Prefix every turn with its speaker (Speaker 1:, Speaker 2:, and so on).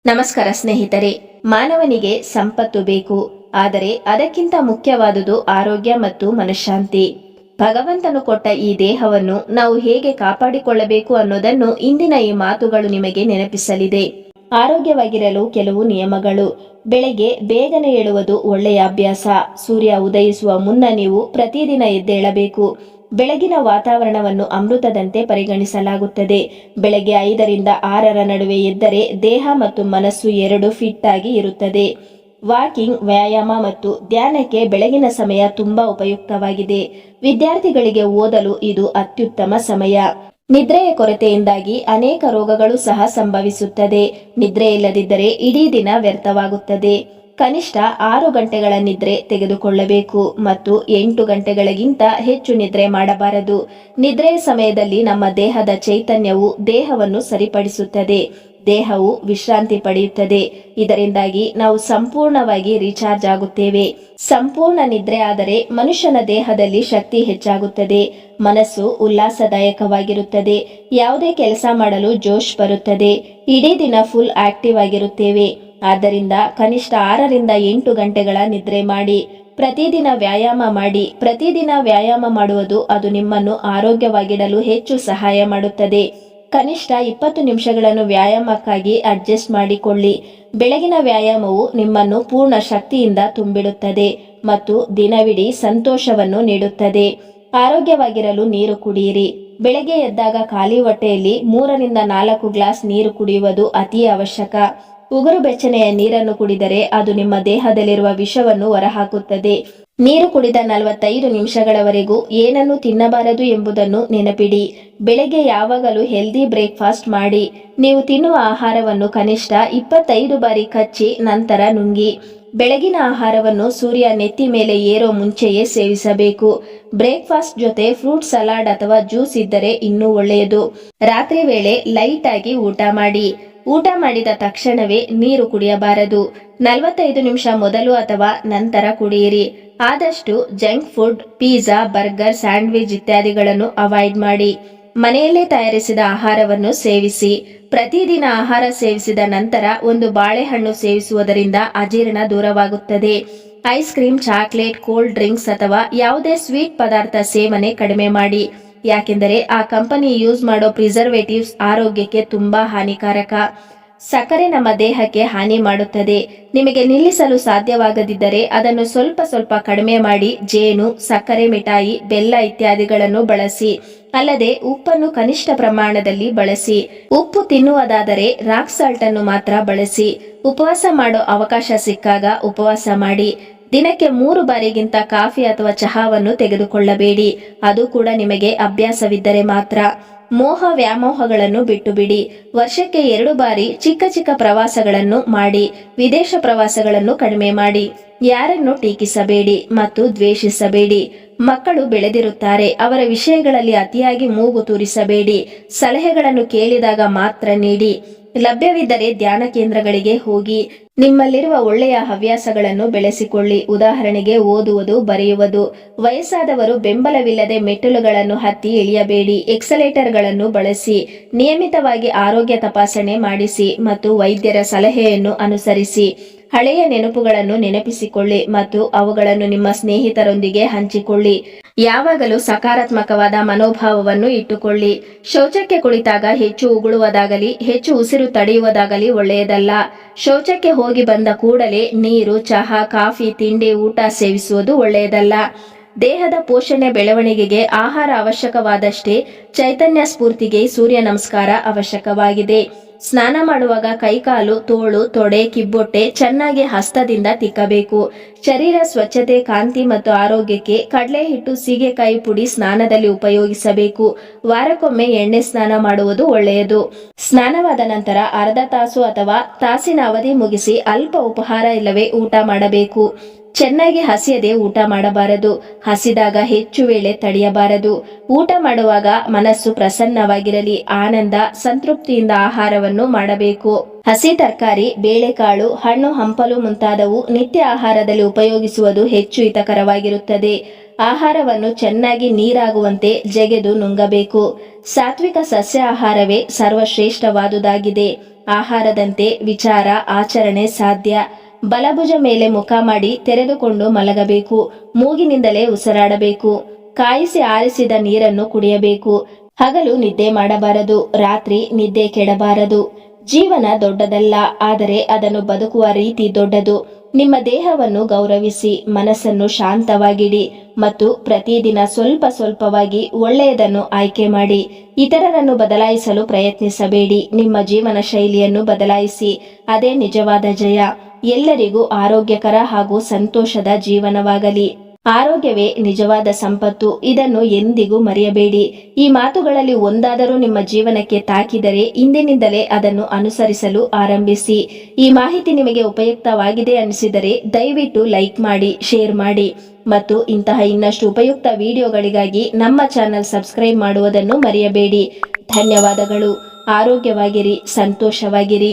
Speaker 1: ನಮಸ್ಕಾರ ಸ್ನೇಹಿತರೆ. ಮಾನವನಿಗೆ ಸಂಪತ್ತು ಬೇಕು, ಆದರೆ ಅದಕ್ಕಿಂತ ಮುಖ್ಯವಾದುದು ಆರೋಗ್ಯ ಮತ್ತು ಮನಃಶಾಂತಿ. ಭಗವಂತನು ಕೊಟ್ಟ ಈ ದೇಹವನ್ನು ನಾವು ಹೇಗೆ ಕಾಪಾಡಿಕೊಳ್ಳಬೇಕು ಅನ್ನೋದನ್ನು ಇಂದಿನ ಈ ಮಾತುಗಳು ನಿಮಗೆ ನೆನಪಿಸಲಿದೆ. ಆರೋಗ್ಯವಾಗಿರಲು ಕೆಲವು ನಿಯಮಗಳು. ಬೆಳಗ್ಗೆ ಬೇಗನೆ ಏಳುವುದು ಒಳ್ಳೆಯ ಅಭ್ಯಾಸ. ಸೂರ್ಯ ಉದಯಿಸುವ ಮುನ್ನ ನೀವು ಪ್ರತಿದಿನ ಎದ್ದೇಳಬೇಕು. ಬೆಳಗಿನ ವಾತಾವರಣವನ್ನು ಅಮೃತದಂತೆ ಪರಿಗಣಿಸಲಾಗುತ್ತದೆ. ಬೆಳಗ್ಗೆ 5ರಿಂದ 6ರ ನಡುವೆ ಎದ್ದರೆ ದೇಹ ಮತ್ತು ಮನಸ್ಸು ಎರಡೂ ಫಿಟ್ ಆಗಿ ಇರುತ್ತದೆ. ವಾಕಿಂಗ್, ವ್ಯಾಯಾಮ ಮತ್ತು ಧ್ಯಾನಕ್ಕೆ ಬೆಳಗಿನ ಸಮಯ ತುಂಬಾ ಉಪಯುಕ್ತವಾಗಿದೆ. ವಿದ್ಯಾರ್ಥಿಗಳಿಗೆ ಓದಲು ಇದು ಅತ್ಯುತ್ತಮ ಸಮಯ. ನಿದ್ರೆಯ ಕೊರತೆಯಿಂದಾಗಿ ಅನೇಕ ರೋಗಗಳು ಸಹ ಸಂಭವಿಸುತ್ತದೆ. ನಿದ್ರೆ ಇಲ್ಲದಿದ್ದರೆ ಇಡೀ ದಿನ ವ್ಯರ್ಥವಾಗುತ್ತದೆ. ಕನಿಷ್ಠ 6 ಗಂಟೆಗಳ ನಿದ್ರೆ ತೆಗೆದುಕೊಳ್ಳಬೇಕು ಮತ್ತು 8 ಗಂಟೆಗಳಿಗಿಂತ ಹೆಚ್ಚು ನಿದ್ರೆ ಮಾಡಬಾರದು. ನಿದ್ರೆಯ ಸಮಯದಲ್ಲಿ ನಮ್ಮ ದೇಹದ ಚೈತನ್ಯವು ದೇಹವನ್ನು ಸರಿಪಡಿಸುತ್ತದೆ. ದೇಹವು ವಿಶ್ರಾಂತಿ ಪಡೆಯುತ್ತದೆ. ಇದರಿಂದಾಗಿ ನಾವು ಸಂಪೂರ್ಣವಾಗಿ ರೀಚಾರ್ಜ್ ಆಗುತ್ತೇವೆ. ಸಂಪೂರ್ಣ ನಿದ್ರೆ ಆದರೆ ಮನುಷ್ಯನ ದೇಹದಲ್ಲಿ ಶಕ್ತಿ ಹೆಚ್ಚಾಗುತ್ತದೆ. ಮನಸ್ಸು ಉಲ್ಲಾಸದಾಯಕವಾಗಿರುತ್ತದೆ. ಯಾವುದೇ ಕೆಲಸ ಮಾಡಲು ಜೋಶ್ ಬರುತ್ತದೆ. ಇಡೀ ದಿನ ಫುಲ್ ಆಕ್ಟಿವ್ ಆಗಿರುತ್ತೇವೆ. ಆದ್ದರಿಂದ ಕನಿಷ್ಠ 6ರಿಂದ 8 ಗಂಟೆಗಳ ನಿದ್ರೆ ಮಾಡಿ. ಪ್ರತಿದಿನ ವ್ಯಾಯಾಮ ಮಾಡಿ. ಪ್ರತಿದಿನ ವ್ಯಾಯಾಮ ಮಾಡುವುದು ಅದು ನಿಮ್ಮನ್ನು ಆರೋಗ್ಯವಾಗಿಡಲು ಹೆಚ್ಚು ಸಹಾಯ ಮಾಡುತ್ತದೆ. ಕನಿಷ್ಠ 20 ನಿಮಿಷಗಳನ್ನು ವ್ಯಾಯಾಮಕ್ಕಾಗಿ ಅಡ್ಜಸ್ಟ್ ಮಾಡಿಕೊಳ್ಳಿ. ಬೆಳಗಿನ ವ್ಯಾಯಾಮವು ನಿಮ್ಮನ್ನು ಪೂರ್ಣ ಶಕ್ತಿಯಿಂದ ತುಂಬಿಡುತ್ತದೆ ಮತ್ತು ದಿನವಿಡೀ ಸಂತೋಷವನ್ನು ನೀಡುತ್ತದೆ. ಆರೋಗ್ಯವಾಗಿರಲು ನೀರು ಕುಡಿಯಿರಿ. ಬೆಳಗ್ಗೆ ಎದ್ದಾಗ ಖಾಲಿ ಹೊಟ್ಟೆಯಲ್ಲಿ 3ರಿಂದ 4 ಗ್ಲಾಸ್ ನೀರು ಕುಡಿಯುವುದು ಅತಿ ಅವಶ್ಯಕ. ಉಗುರು ಬೆಚ್ಚನೆಯ ನೀರನ್ನು ಕುಡಿದರೆ ಅದು ನಿಮ್ಮ ದೇಹದಲ್ಲಿರುವ ವಿಷವನ್ನು ಹೊರಹಾಕುತ್ತದೆ. ನೀರು ಕುಡಿದ 45 ನಿಮಿಷಗಳವರೆಗೂ ಏನನ್ನು ತಿನ್ನಬಾರದು ಎಂಬುದನ್ನು ನೆನಪಿಡಿ. ಬೆಳಗ್ಗೆ ಯಾವಾಗಲೂ ಹೆಲ್ದಿ ಬ್ರೇಕ್ಫಾಸ್ಟ್ ಮಾಡಿ. ನೀವು ತಿನ್ನುವ ಆಹಾರವನ್ನು ಕನಿಷ್ಠ 25 ಬಾರಿ ಕಚ್ಚಿ ನಂತರ ನುಂಗಿ. ಬೆಳಗಿನ ಆಹಾರವನ್ನು ಸೂರ್ಯ ನೆತ್ತಿ ಮೇಲೆ ಏರೋ ಮುಂಚೆಯೇ ಸೇವಿಸಬೇಕು. ಬ್ರೇಕ್ಫಾಸ್ಟ್ ಜೊತೆ ಫ್ರೂಟ್ ಸಲಾಡ್ ಅಥವಾ ಜ್ಯೂಸ್ ಇದ್ದರೆ ಇನ್ನೂ ಒಳ್ಳೆಯದು. ರಾತ್ರಿ ವೇಳೆ ಲೈಟ್ ಆಗಿ ಊಟ ಮಾಡಿ. ಊಟ ಮಾಡಿದ ತಕ್ಷಣವೇ ನೀರು ಕುಡಿಯಬಾರದು. 45 ನಿಮಿಷ ಮೊದಲು ಅಥವಾ ನಂತರ ಕುಡಿಯಿರಿ. ಆದಷ್ಟು junk food, pizza, burger, sandwich ಇತ್ಯಾದಿಗಳನ್ನು ಅವಾಯ್ಡ್ ಮಾಡಿ. ಮನೆಯಲ್ಲೇ ತಯಾರಿಸಿದ ಆಹಾರವನ್ನು ಸೇವಿಸಿ. ಪ್ರತಿದಿನ ಆಹಾರ ಸೇವಿಸಿದ ನಂತರ ಒಂದು ಬಾಳೆಹಣ್ಣು ಸೇವಿಸುವುದರಿಂದ ಅಜೀರ್ಣ ದೂರವಾಗುತ್ತದೆ. Ice cream, chocolate, cold drinks ಅಥವಾ ಯಾವುದೇ ಸ್ವೀಟ್ ಪದಾರ್ಥ ಸೇವನೆ ಕಡಿಮೆ ಮಾಡಿ. ಯಾಕೆಂದರೆ ಆ ಕಂಪನಿ ಯೂಸ್ ಮಾಡೋ ಪ್ರಿಸರ್ವೇಟಿವ್ಸ್ ಆರೋಗ್ಯಕ್ಕೆ ತುಂಬಾ ಹಾನಿಕಾರಕ. ಸಕ್ಕರೆ ನಮ್ಮ ದೇಹಕ್ಕೆ ಹಾನಿ ಮಾಡುತ್ತದೆ. ನಿಮಗೆ ನಿಲ್ಲಿಸಲು ಸಾಧ್ಯವಾಗದಿದ್ದರೆ ಅದನ್ನು ಸ್ವಲ್ಪ ಸ್ವಲ್ಪ ಕಡಿಮೆ ಮಾಡಿ. ಜೇನು, ಸಕ್ಕರೆ, ಮಿಠಾಯಿ, ಬೆಲ್ಲ ಇತ್ಯಾದಿಗಳನ್ನು ಬಳಸಿ. ಅಲ್ಲದೆ ಉಪ್ಪನ್ನು ಕನಿಷ್ಠ ಪ್ರಮಾಣದಲ್ಲಿ ಬಳಸಿ. ಉಪ್ಪು ತಿನ್ನುವುದಾದರೆ ರಾಕ್ ಸಾಲ್ಟ್ ಅನ್ನು ಮಾತ್ರ ಬಳಸಿ. ಉಪವಾಸ ಮಾಡೋ ಅವಕಾಶ ಸಿಕ್ಕಾಗ ಉಪವಾಸ ಮಾಡಿ. ದಿನಕ್ಕೆ 3 ಬಾರಿಗಿಂತ ಕಾಫಿ ಅಥವಾ ಚಹಾವನ್ನು ತೆಗೆದುಕೊಳ್ಳಬೇಡಿ. ಅದು ಕೂಡ ನಿಮಗೆ ಅಭ್ಯಾಸವಿದ್ದರೆ ಮಾತ್ರ. ಮೋಹ ವ್ಯಾಮೋಹಗಳನ್ನು ಬಿಟ್ಟು ಬಿಡಿ. ವರ್ಷಕ್ಕೆ 2 ಬಾರಿ ಚಿಕ್ಕ ಚಿಕ್ಕ ಪ್ರವಾಸಗಳನ್ನು ಮಾಡಿ. ವಿದೇಶ ಪ್ರವಾಸಗಳನ್ನು ಕಡಿಮೆ ಮಾಡಿ. ಯಾರನ್ನು ಟೀಕಿಸಬೇಡಿ ಮತ್ತು ದ್ವೇಷಿಸಬೇಡಿ. ಮಕ್ಕಳು ಬೆಳೆದಿರುತ್ತಾರೆ. ಅವರ ವಿಷಯಗಳಲ್ಲಿ ಅತಿಯಾಗಿ ಮೂಗು ತೂರಿಸಬೇಡಿ. ಸಲಹೆಗಳನ್ನು ಕೇಳಿದಾಗ ಮಾತ್ರ ನೀಡಿ. ಲಭ್ಯವಿದ್ದರೆ ಧ್ಯಾನ ಕೇಂದ್ರಗಳಿಗೆ ಹೋಗಿ. ನಿಮ್ಮಲ್ಲಿರುವ ಒಳ್ಳೆಯ ಹವ್ಯಾಸಗಳನ್ನು ಬೆಳೆಸಿಕೊಳ್ಳಿ. ಉದಾಹರಣೆಗೆ ಓದುವುದು, ಬರೆಯುವುದು. ವಯಸ್ಸಾದವರು ಬೆಂಬಲವಿಲ್ಲದೆ ಮೆಟ್ಟಿಲುಗಳನ್ನು ಹತ್ತಿ ಇಳಿಯಬೇಡಿ. ಎಕ್ಸಲೇಟರ್ಗಳನ್ನು ಬಳಸಿ. ನಿಯಮಿತವಾಗಿ ಆರೋಗ್ಯ ತಪಾಸಣೆ ಮಾಡಿಸಿ ಮತ್ತು ವೈದ್ಯರ ಸಲಹೆಯನ್ನು ಅನುಸರಿಸಿ. ಹಳೆಯ ನೆನಪುಗಳನ್ನು ನೆನಪಿಸಿಕೊಳ್ಳಿ ಮತ್ತು ಅವುಗಳನ್ನು ನಿಮ್ಮ ಸ್ನೇಹಿತರೊಂದಿಗೆ ಹಂಚಿಕೊಳ್ಳಿ. ಯಾವಾಗಲೂ ಸಕಾರಾತ್ಮಕವಾದ ಮನೋಭಾವವನ್ನು ಇಟ್ಟುಕೊಳ್ಳಿ. ಶೌಚಕ್ಕೆ ಕುಳಿತಾಗ ಹೆಚ್ಚು ಉಗುಳುವುದಾಗಲಿ ಹೆಚ್ಚು ಉಸಿರು ತಡೆಯುವುದಾಗಲಿ ಒಳ್ಳೆಯದಲ್ಲ. ಶೌಚಕ್ಕೆ ಹೋಗಿ ಬಂದ ಕೂಡಲೇ ನೀರು, ಚಹಾ, ಕಾಫಿ, ತಿಂಡಿ, ಊಟ ಸೇವಿಸುವುದು ಒಳ್ಳೆಯದಲ್ಲ. ದೇಹದ ಪೋಷಣೆ ಬೆಳವಣಿಗೆಗೆ ಆಹಾರ ಅವಶ್ಯಕವಾದಷ್ಟೇ ಚೈತನ್ಯ ಸ್ಫೂರ್ತಿಗೆ ಸೂರ್ಯ ನಮಸ್ಕಾರ ಅವಶ್ಯಕವಾಗಿದೆ. ಸ್ನಾನ ಮಾಡುವಾಗ ಕೈಕಾಲು, ತೋಳು, ತೊಡೆ, ಕಿಬ್ಬೊಟ್ಟೆ ಚೆನ್ನಾಗಿ ಹಸ್ತದಿಂದ ತಿಕ್ಕಬೇಕು. ಶರೀರ ಸ್ವಚ್ಛತೆ, ಕಾಂತಿ ಮತ್ತು ಆರೋಗ್ಯಕ್ಕೆ ಕಡಲೆ ಹಿಟ್ಟು, ಸೀಗೆಕಾಯಿ ಪುಡಿ ಸ್ನಾನದಲ್ಲಿ ಉಪಯೋಗಿಸಬೇಕು. ವಾರಕ್ಕೊಮ್ಮೆ ಎಣ್ಣೆ ಸ್ನಾನ ಮಾಡುವುದು ಒಳ್ಳೆಯದು. ಸ್ನಾನವಾದ ನಂತರ ಅರ್ಧ ತಾಸು ಅಥವಾ ತಾಸಿನ ಅವಧಿ ಮುಗಿಸಿ ಅಲ್ಪ ಉಪಹಾರ ಇಲ್ಲವೇ ಊಟ ಮಾಡಬೇಕು. ಚೆನ್ನಾಗಿ ಹಸಿಯದೆ ಊಟ ಮಾಡಬಾರದು. ಹಸಿದಾಗ ಹೆಚ್ಚು ವೇಳೆ ತಡೆಯಬಾರದು. ಊಟ ಮಾಡುವಾಗ ಮನಸ್ಸು ಪ್ರಸನ್ನವಾಗಿರಲಿ. ಆನಂದ, ಸಂತೃಪ್ತಿಯಿಂದ ಆಹಾರವನ್ನು ಮಾಡಬೇಕು. ಹಸಿ ತರಕಾರಿ, ಬೇಳೆಕಾಳು, ಹಣ್ಣು, ಹಂಪಲು ಮುಂತಾದವು ನಿತ್ಯ ಆಹಾರದಲ್ಲಿ ಉಪಯೋಗಿಸುವುದು ಹೆಚ್ಚು ಹಿತಕರವಾಗಿರುತ್ತದೆ. ಆಹಾರವನ್ನು ಚೆನ್ನಾಗಿ ನೀರಾಗುವಂತೆ ಜಗೆದು ನುಂಗಬೇಕು. ಸಾತ್ವಿಕ ಸಸ್ಯ ಆಹಾರವೇ ಸರ್ವಶ್ರೇಷ್ಠವಾದುದಾಗಿದೆ. ಆಹಾರದಂತೆ ವಿಚಾರ ಆಚರಣೆ ಸಾಧ್ಯ. ಬಲಭುಜ ಮೇಲೆ ಮುಖ ಮಾಡಿ ತೆರೆದುಕೊಂಡು ಮಲಗಬೇಕು. ಮೂಗಿನಿಂದಲೇ ಉಸಿರಾಡಬೇಕು. ಕಾಯಿಸಿ ಆರಿಸಿದ ನೀರನ್ನು ಕುಡಿಯಬೇಕು. ಹಗಲು ನಿದ್ದೆ ಮಾಡಬಾರದು, ರಾತ್ರಿ ನಿದ್ದೆ ಕೆಡಬಾರದು. ಜೀವನ ದೊಡ್ಡದಲ್ಲ, ಆದರೆ ಅದನ್ನು ಬದುಕುವ ರೀತಿ ದೊಡ್ಡದು. ನಿಮ್ಮ ದೇಹವನ್ನು ಗೌರವಿಸಿ, ಮನಸ್ಸನ್ನು ಶಾಂತವಾಗಿಡಿ ಮತ್ತು ಪ್ರತಿದಿನ ಸ್ವಲ್ಪ ಸ್ವಲ್ಪವಾಗಿ ಒಳ್ಳೆಯದನ್ನು ಆಯ್ಕೆ ಮಾಡಿ. ಇತರರನ್ನು ಬದಲಾಯಿಸಲು ಪ್ರಯತ್ನಿಸಬೇಡಿ, ನಿಮ್ಮ ಜೀವನ ಶೈಲಿಯನ್ನು ಬದಲಾಯಿಸಿ. ಅದೇ ನಿಜವಾದ ಜಯ. ಎಲ್ಲರಿಗೂ ಆರೋಗ್ಯಕರ ಹಾಗೂ ಸಂತೋಷದ ಜೀವನವಾಗಲಿ. ಆರೋಗ್ಯವೇ ನಿಜವಾದ ಸಂಪತ್ತು, ಇದನ್ನು ಎಂದಿಗೂ ಮರೆಯಬೇಡಿ. ಈ ಮಾತುಗಳಲ್ಲಿ ಒಂದಾದರೂ ನಿಮ್ಮ ಜೀವನಕ್ಕೆ ತಾಕಿದರೆ ಇಂದಿನಿಂದಲೇ ಅದನ್ನು ಅನುಸರಿಸಲು ಆರಂಭಿಸಿ. ಈ ಮಾಹಿತಿ ನಿಮಗೆ ಉಪಯುಕ್ತವಾಗಿದೆ ಅನಿಸಿದರೆ ದಯವಿಟ್ಟು ಲೈಕ್ ಮಾಡಿ, ಶೇರ್ ಮಾಡಿ ಮತ್ತು ಇಂತಹ ಇನ್ನಷ್ಟು ಉಪಯುಕ್ತ ವಿಡಿಯೋಗಳಿಗಾಗಿ ನಮ್ಮ ಚಾನೆಲ್ ಸಬ್ಸ್ಕ್ರೈಬ್ ಮಾಡುವುದನ್ನು ಮರೆಯಬೇಡಿ. ಧನ್ಯವಾದಗಳು. ಆರೋಗ್ಯವಾಗಿರಿ, ಸಂತೋಷವಾಗಿರಿ.